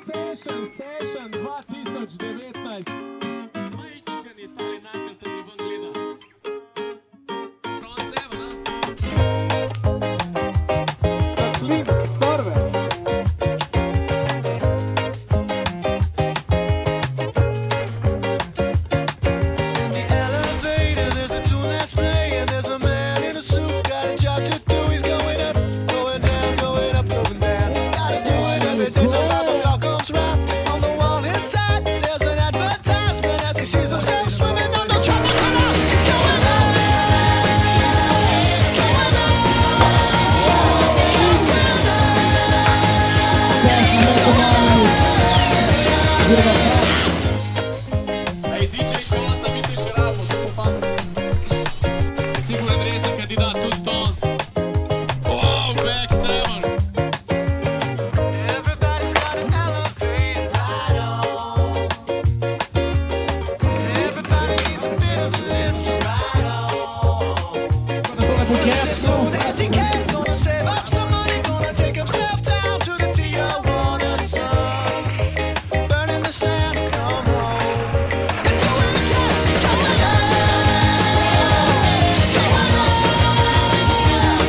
Session 2019. Majčkani ta enakel tudi ven gleda. Prav sebe, ne? Taklip prve. Ej, DJ Kosa, mi te še rabo, super fan. Siguren resen kandidat, tudi danes. Wow, back seven. Everybody's got an elevator right on. Everybody needs a bit of a lift right on. As soon as he can, gonna save up some money, gonna take himself down to the Tijuana sun. Burning the sand, come home. And going again, going on. It's going on. It's going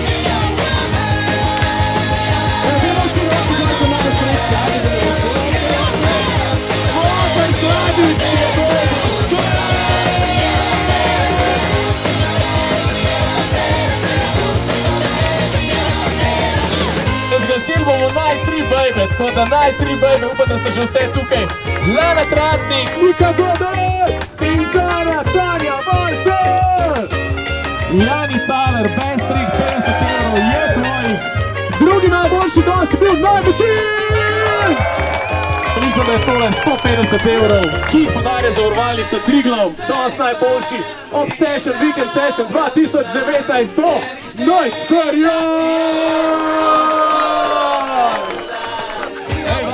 Zglasil bomo Night 3 Baby, tako da Night 3 Baby, upam, da ste že vse tukaj. Lana Tratnik, Nika Godec, Tinkara, Tanja Marcel, Jani Taler, Bestrik, 50 evrov, je tvoj. Drugi najboljši danes je bil najboljši. Mislim, da je tole 150 evrov, ki podarja zavarovalnica Triglav, danes najboljši Obsession Weekend Session 2019 do Night Career! Ej,